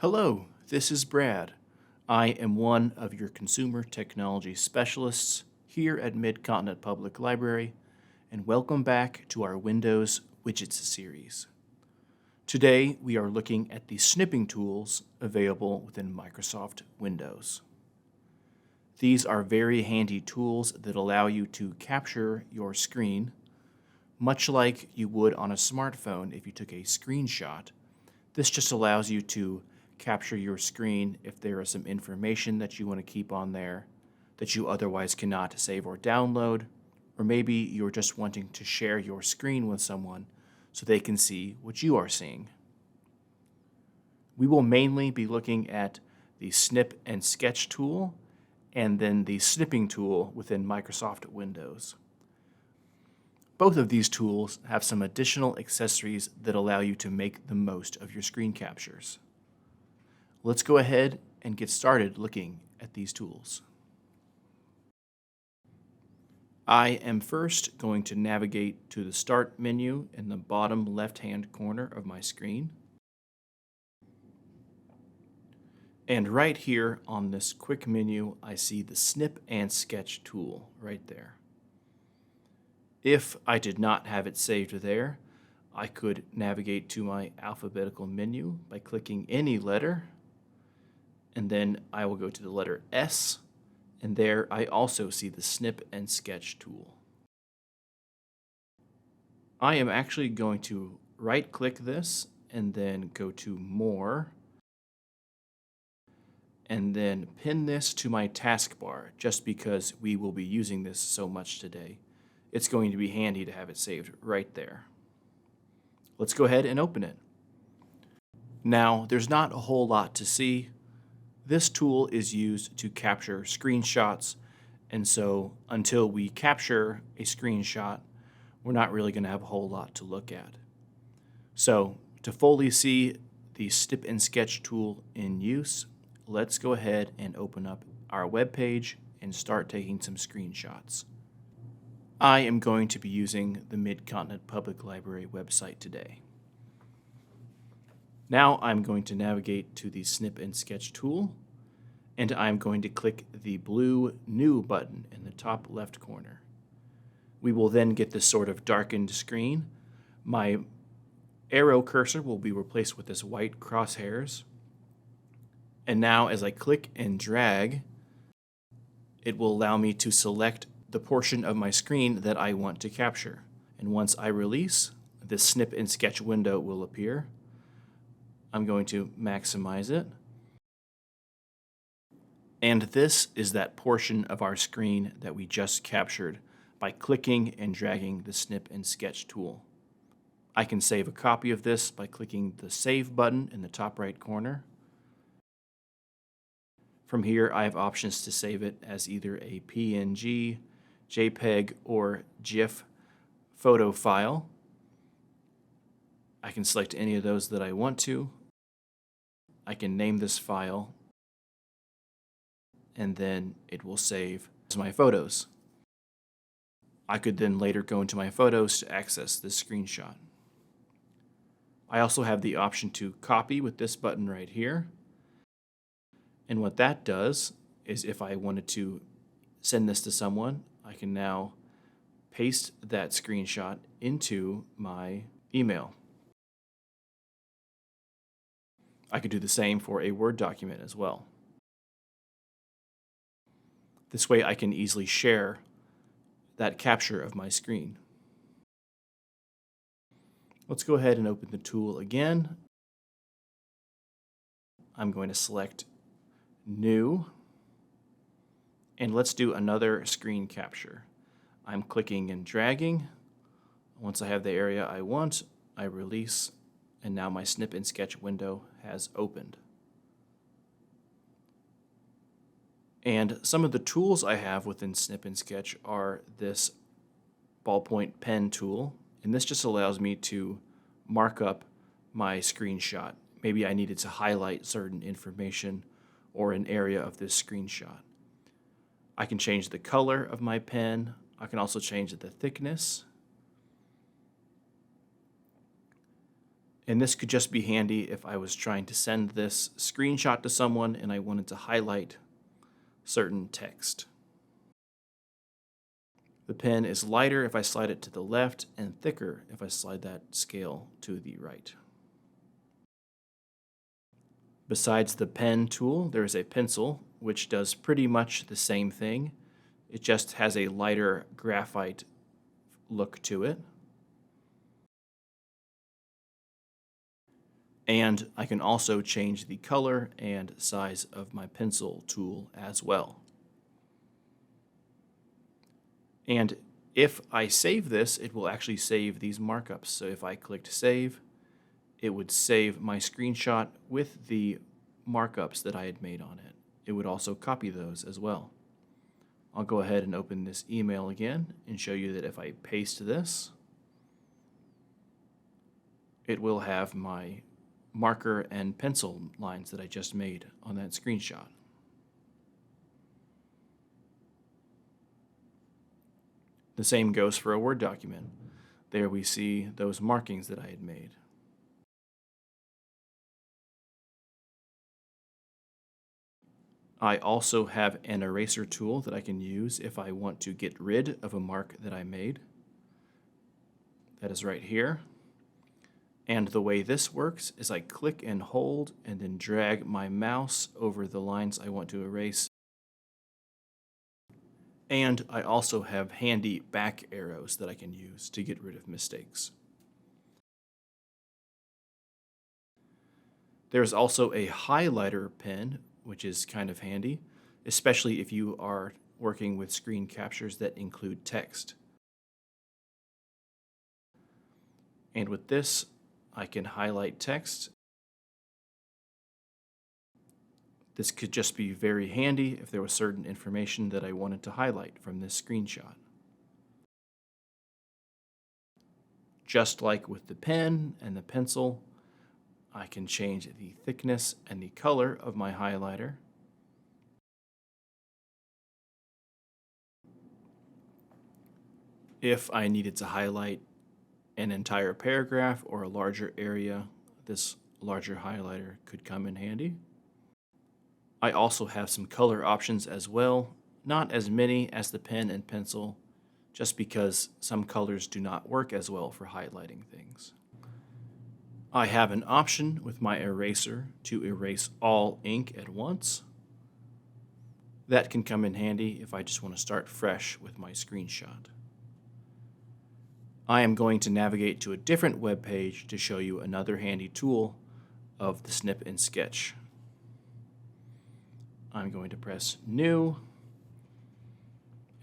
Hello, this is Brad. I am one of your consumer technology specialists here at Mid-Continent Public Library, and welcome back to our Windows Widgets series. Today, we are looking at the snipping tools available within Microsoft Windows. These are very handy tools that allow you to capture your screen, much like you would on a smartphone if you took a screenshot. This just allows you to capture your screen if there is some information that you want to keep on there that you otherwise cannot save or download, or maybe you're just wanting to share your screen with someone so they can see what you are seeing. We will mainly be looking at the Snip and Sketch tool and then the Snipping tool within Microsoft Windows. Both of these tools have some additional accessories that allow you to make the most of your screen captures. Let's go ahead and get started looking at these tools. I am first going to navigate to the Start menu in the bottom left-hand corner of my screen. And right here on this quick menu, I see the Snip and Sketch tool right there. If I did not have it saved there, I could navigate to my alphabetical menu by clicking any letter, and then I will go to the letter S, and there I also see the Snip and Sketch tool. I am actually going to right-click this and then go to More, and then pin this to my taskbar just because we will be using this so much today. It's going to be handy to have it saved right there. Let's go ahead and open it. Now, there's not a whole lot to see. This tool is used to capture screenshots, and so until we capture a screenshot, we're not really going to have a whole lot to look at. So, to fully see the Snip and Sketch tool in use, let's go ahead and open up our web page and start taking some screenshots. I am going to be using the Mid-Continent Public Library website today. Now I'm going to navigate to the Snip and Sketch tool, and I'm going to click the blue New button in the top left corner. We will then get this sort of darkened screen. My arrow cursor will be replaced with this white crosshairs. And now as I click and drag, it will allow me to select the portion of my screen that I want to capture. And once I release, this Snip and Sketch window will appear. I'm going to maximize it. And this is that portion of our screen that we just captured by clicking and dragging the Snip and Sketch tool. I can save a copy of this by clicking the Save button in the top right corner. From here, I have options to save it as either a PNG, JPEG, or GIF photo file. I can select any of those that I want to. I can name this file, and then it will save as my photos. I could then later go into my photos to access this screenshot. I also have the option to copy with this button right here. And what that does is if I wanted to send this to someone, I can now paste that screenshot into my email. I could do the same for a Word document as well. This way I can easily share that capture of my screen. Let's go ahead and open the tool again. I'm going to select New, and let's do another screen capture. I'm clicking and dragging. Once I have the area I want, I release, and now my Snip and Sketch window has opened. And some of the tools I have within Snip and Sketch are this ballpoint pen tool, and this just allows me to mark up my screenshot. Maybe I needed to highlight certain information or an area of this screenshot. I can change the color of my pen. I can also change the thickness. And this could just be handy if I was trying to send this screenshot to someone and I wanted to highlight certain text. The pen is lighter if I slide it to the left and thicker if I slide that scale to the right. Besides the pen tool, there is a pencil, which does pretty much the same thing. It just has a lighter graphite look to it. And I can also change the color and size of my pencil tool as well. And if I save this, it will actually save these markups. So if I clicked save, it would save my screenshot with the markups that I had made on it. It would also copy those as well. I'll go ahead and open this email again and show you that if I paste this, it will have my marker and pencil lines that I just made on that screenshot. The same goes for a Word document. There we see those markings that I had made. I also have an eraser tool that I can use if I want to get rid of a mark that I made. That is right here. And the way this works is I click and hold and then drag my mouse over the lines I want to erase. And I also have handy back arrows that I can use to get rid of mistakes. There's also a highlighter pen, which is kind of handy, especially if you are working with screen captures that include text. And with this, I can highlight text. This could just be very handy if there was certain information that I wanted to highlight from this screenshot. Just like with the pen and the pencil, I can change the thickness and the color of my highlighter. If I needed to highlight an entire paragraph or a larger area, this larger highlighter could come in handy. I also have some color options as well, not as many as the pen and pencil, just because some colors do not work as well for highlighting things. I have an option with my eraser to erase all ink at once. That can come in handy if I just want to start fresh with my screenshot. I am going to navigate to a different web page to show you another handy tool of the Snip and Sketch. I'm going to press New,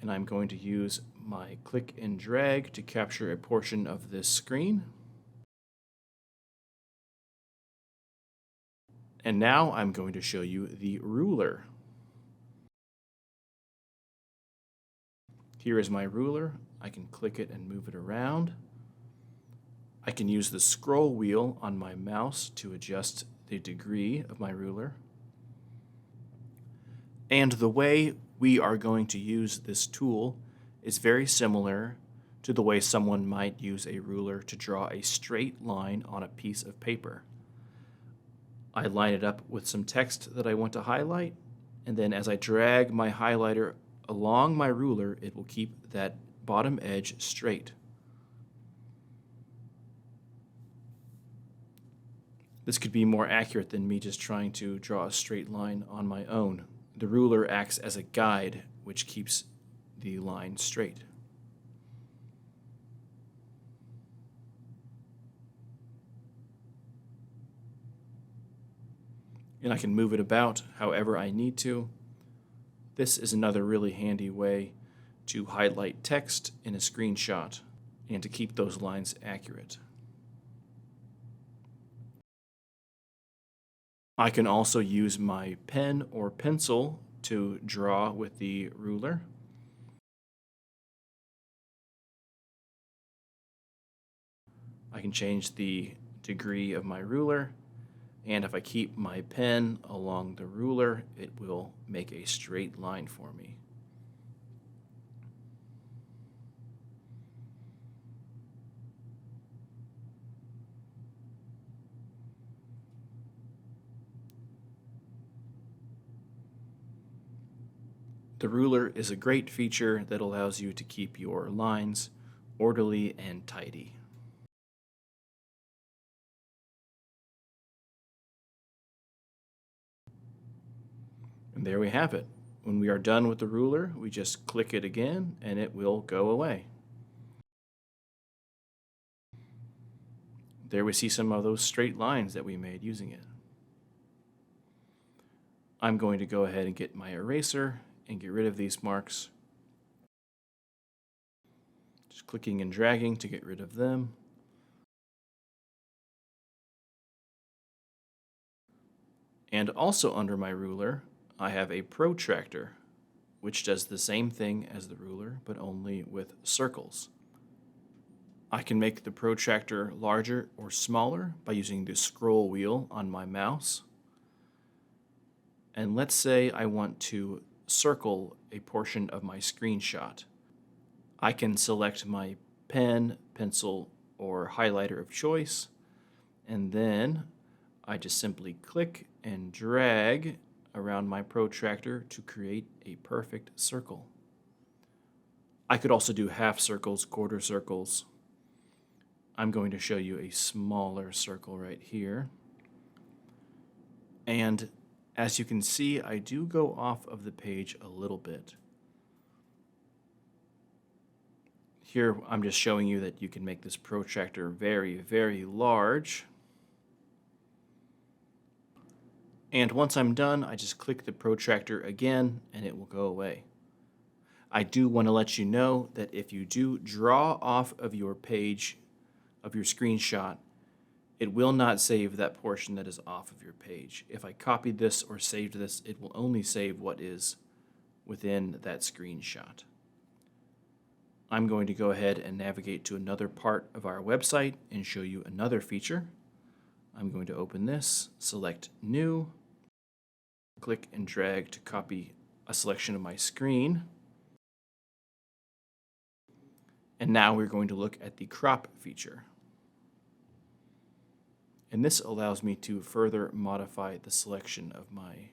and I'm going to use my click and drag to capture a portion of this screen. And now I'm going to show you the ruler. Here is my ruler. I can click it and move it around. I can use the scroll wheel on my mouse to adjust the degree of my ruler. And the way we are going to use this tool is very similar to the way someone might use a ruler to draw a straight line on a piece of paper. I line it up with some text that I want to highlight, and then as I drag my highlighter along my ruler, it will keep that bottom edge straight. This could be more accurate than me just trying to draw a straight line on my own. The ruler acts as a guide, which keeps the line straight. And I can move it about however I need to. This is another really handy way to highlight text in a screenshot and to keep those lines accurate. I can also use my pen or pencil to draw with the ruler. I can change the degree of my ruler, and if I keep my pen along the ruler, it will make a straight line for me. The ruler is a great feature that allows you to keep your lines orderly and tidy. And there we have it. When we are done with the ruler, we just click it again and it will go away. There we see some of those straight lines that we made using it. I'm going to go ahead and get my eraser and get rid of these marks. Just clicking and dragging to get rid of them. And also under my ruler, I have a protractor, which does the same thing as the ruler, but only with circles. I can make the protractor larger or smaller by using the scroll wheel on my mouse. And let's say I want to circle a portion of my screenshot. I can select my pen, pencil, or highlighter of choice, and then I just simply click and drag around my protractor to create a perfect circle. I could also do half circles, quarter circles. I'm going to show you a smaller circle right here. And as you can see, I do go off of the page a little bit. Here, I'm just showing you that you can make this protractor very, very large. And once I'm done, I just click the protractor again and it will go away. I do want to let you know that if you do draw off of your page, of your screenshot, it will not save that portion that is off of your page. If I copied this or saved this, it will only save what is within that screenshot. I'm going to go ahead and navigate to another part of our website and show you another feature. I'm going to open this, select New, click and drag to copy a selection of my screen. And now we're going to look at the crop feature. And this allows me to further modify the selection of my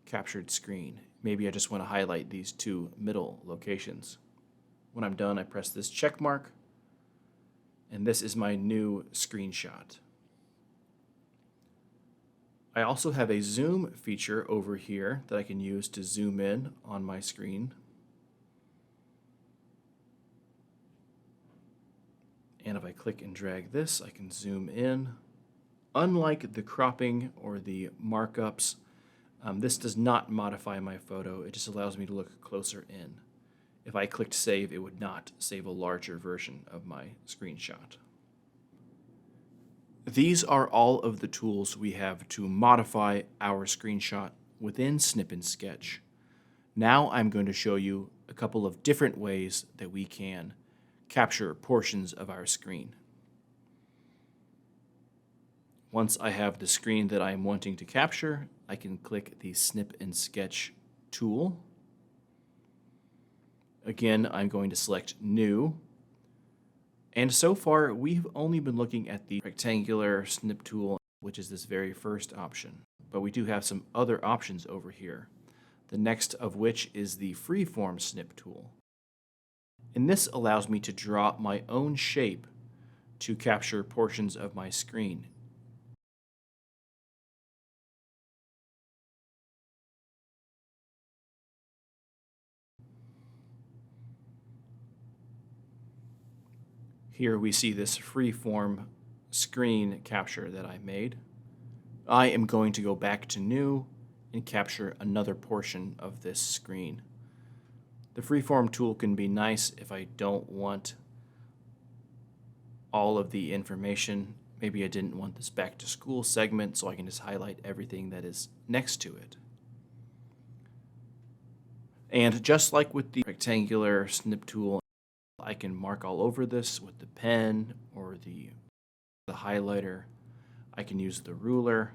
captured screen. Maybe I just want to highlight these two middle locations. When I'm done, I press this check mark, and this is my new screenshot. I also have a zoom feature over here that I can use to zoom in on my screen. And if I click and drag this, I can zoom in. Unlike the cropping or the markups, this does not modify my photo. It just allows me to look closer in. If I clicked save, it would not save a larger version of my screenshot. These are all of the tools we have to modify our screenshot within Snip and Sketch. Now I'm going to show you a couple of different ways that we can capture portions of our screen. Once I have the screen that I'm wanting to capture, I can click the Snip and Sketch tool. Again, I'm going to select New. And so far, we've only been looking at the rectangular snip tool, which is this very first option. But we do have some other options over here, the next of which is the freeform snip tool. And this allows me to draw my own shape to capture portions of my screen. Here we see this freeform screen capture that I made. I am going to go back to New and capture another portion of this screen. The freeform tool can be nice if I don't want all of the information. Maybe I didn't want this back to school segment, so I can just highlight everything that is next to it. And just like with the rectangular snip tool, I can mark all over this with the pen or the highlighter. I can use the ruler.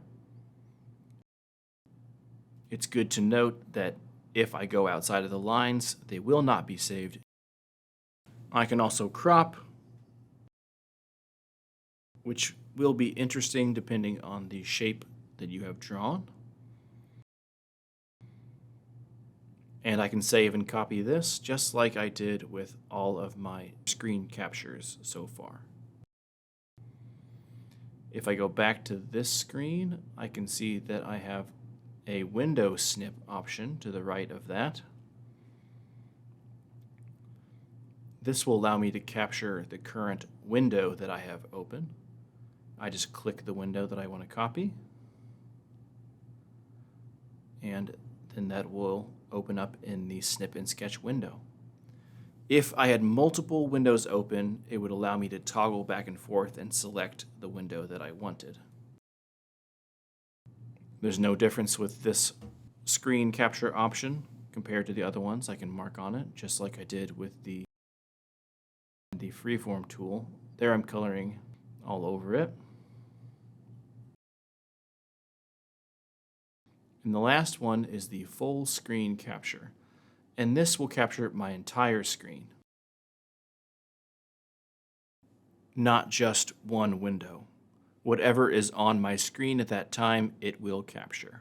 It's good to note that if I go outside of the lines, they will not be saved. I can also crop, which will be interesting depending on the shape that you have drawn. And I can save and copy this just like I did with all of my screen captures so far. If I go back to this screen, I can see that I have a window snip option to the right of that. This will allow me to capture the current window that I have open. I just click the window that I want to copy, and then that will open up in the Snip and Sketch window. If I had multiple windows open, it would allow me to toggle back and forth and select the window that I wanted. There's no difference with this screen capture option compared to the other ones. I can mark on it just like I did with the freeform tool. There I'm coloring all over it. And the last one is the full screen capture. And this will capture my entire screen, not just one window. Whatever is on my screen at that time, it will capture.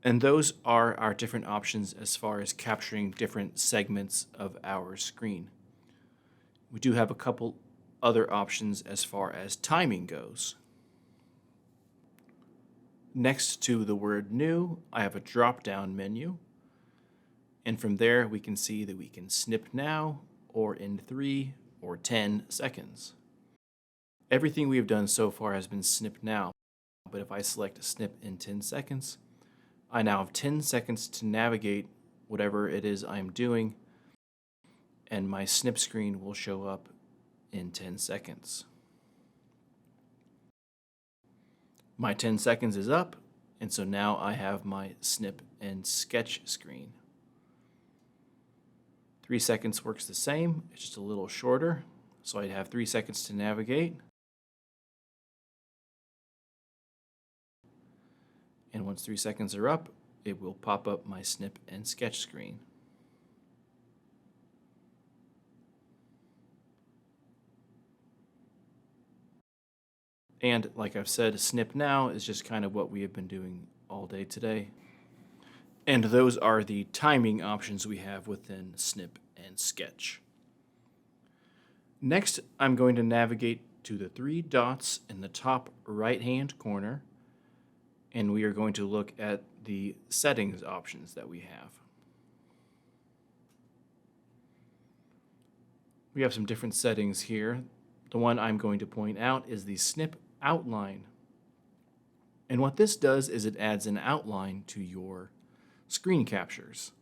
And those are our different options as far as capturing different segments of our screen. We do have a couple other options as far as timing goes. Next to the word New, I have a drop-down menu. And from there, we can see that we can snip now, or in 3 or 10 seconds. Everything we have done so far has been snip now, but if I select snip in 10 seconds, I now have 10 seconds to navigate whatever it is I'm doing, and my snip screen will show up in 10 seconds. My 10 seconds is up, and so now I have my Snip and Sketch screen. 3 seconds works the same, it's just a little shorter, so I'd have 3 seconds to navigate. And once 3 seconds are up, it will pop up my Snip and Sketch screen. And like I've said, snip now is just kind of what we have been doing all day today. And those are the timing options we have within Snip and Sketch. Next, I'm going to navigate to the 3 dots in the top right-hand corner, and we are going to look at the settings options that we have. We have some different settings here. The one I'm going to point out is the Snip Outline. And what this does is it adds an outline to your screen captures.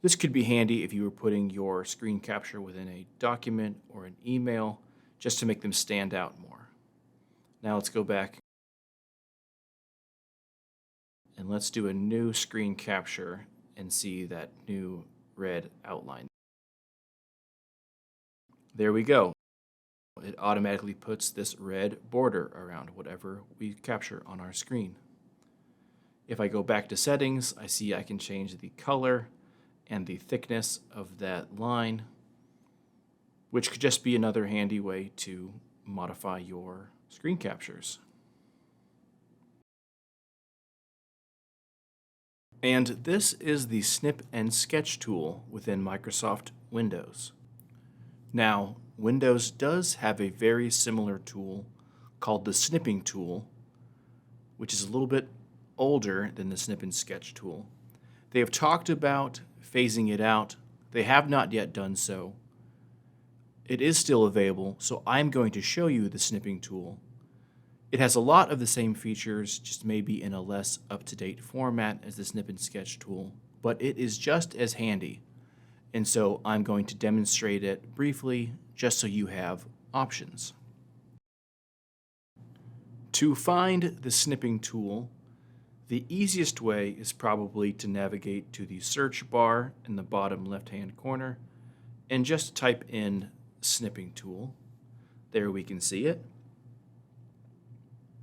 This could be handy if you were putting your screen capture within a document or an email just to make them stand out more. Now let's go back and let's do a new screen capture and see that new red outline. There we go. It automatically puts this red border around whatever we capture on our screen. If I go back to settings, I see I can change the color and the thickness of that line, which could just be another handy way to modify your screen captures. And this is the Snip and Sketch tool within Microsoft Windows. Now, Windows does have a very similar tool called the Snipping Tool, which is a little bit older than the Snip and Sketch tool. They have talked about phasing it out. They have not yet done so. It is still available, so I'm going to show you the Snipping Tool. It has a lot of the same features, just maybe in a less up-to-date format as the Snip and Sketch tool, but it is just as handy. And so I'm going to demonstrate it briefly just so you have options. To find the Snipping Tool, the easiest way is probably to navigate to the search bar in the bottom left-hand corner and just type in Snipping Tool. There we can see it.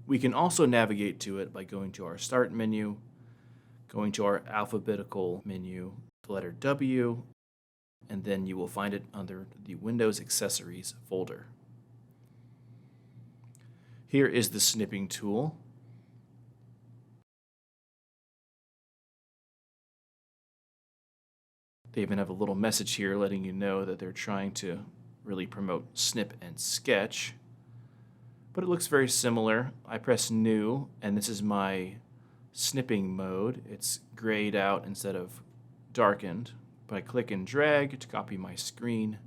We can also navigate to it by going to our Start menu, going to our alphabetical menu, the letter W, and then you will find it under the Windows Accessories folder. Here is the Snipping Tool. They even have a little message here letting you know that they're trying to really promote Snip and Sketch. But it looks very similar. I press New, and this is my snipping mode. It's grayed out instead of darkened. But I click and drag to copy my screen,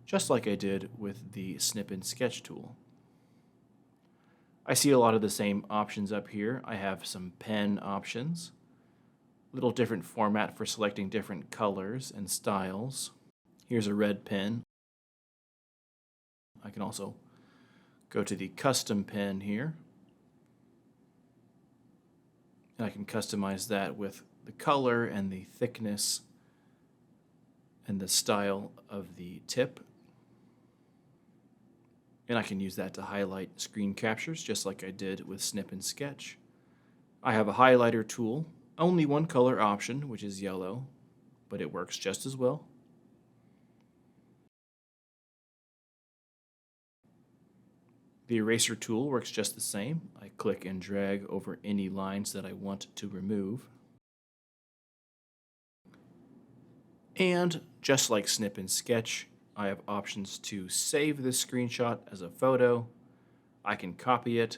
just like I did with the Snip and Sketch tool. I see a lot of the same options up here. I have some pen options, little different format for selecting different colors and styles. Here's a red pen. I can also go to the custom pen here, and I can customize that with the color and the thickness and the style of the tip. And I can use that to highlight screen captures just like I did with Snip and Sketch. I have a highlighter tool, only one color option, which is yellow, but it works just as well. The eraser tool works just the same. I click and drag over any lines that I want to remove. And just like Snip and Sketch, I have options to save this screenshot as a photo. I can copy it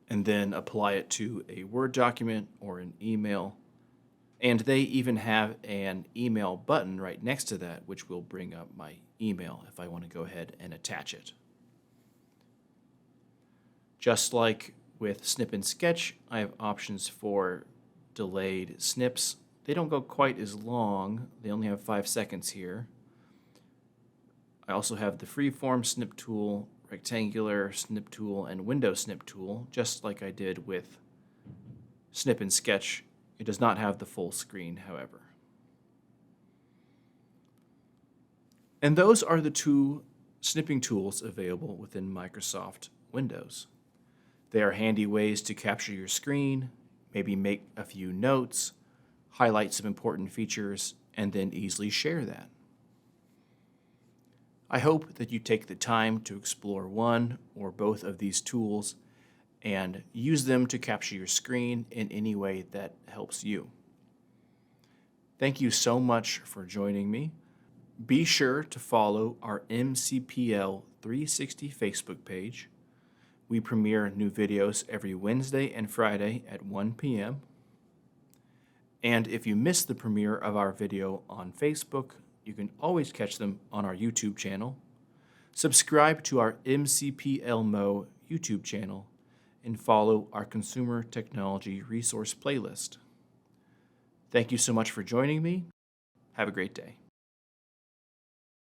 and then apply it to a Word document or an email. And they even have an email button right next to that, which will bring up my email if I want to go ahead and attach it. Just like with Snip and Sketch, I have options for delayed snips. They don't go quite as long. They only have 5 seconds here. I also have the freeform snip tool, rectangular snip tool, and window snip tool, just like I did with Snip and Sketch. It does not have the full screen, however. And those are the 2 snipping tools available within Microsoft Windows. They are handy ways to capture your screen, maybe make a few notes, highlight some important features, and then easily share that. I hope that you take the time to explore one or both of these tools and use them to capture your screen in any way that helps you. Thank you so much for joining me. Be sure to follow our MCPL 360 Facebook page. We premiere new videos every Wednesday and Friday at 1 p.m. And if you miss the premiere of our video on Facebook, you can always catch them on our YouTube channel. Subscribe to our MCPL Mo YouTube channel and follow our Consumer Technology Resource playlist. Thank you so much for joining me. Have a great day.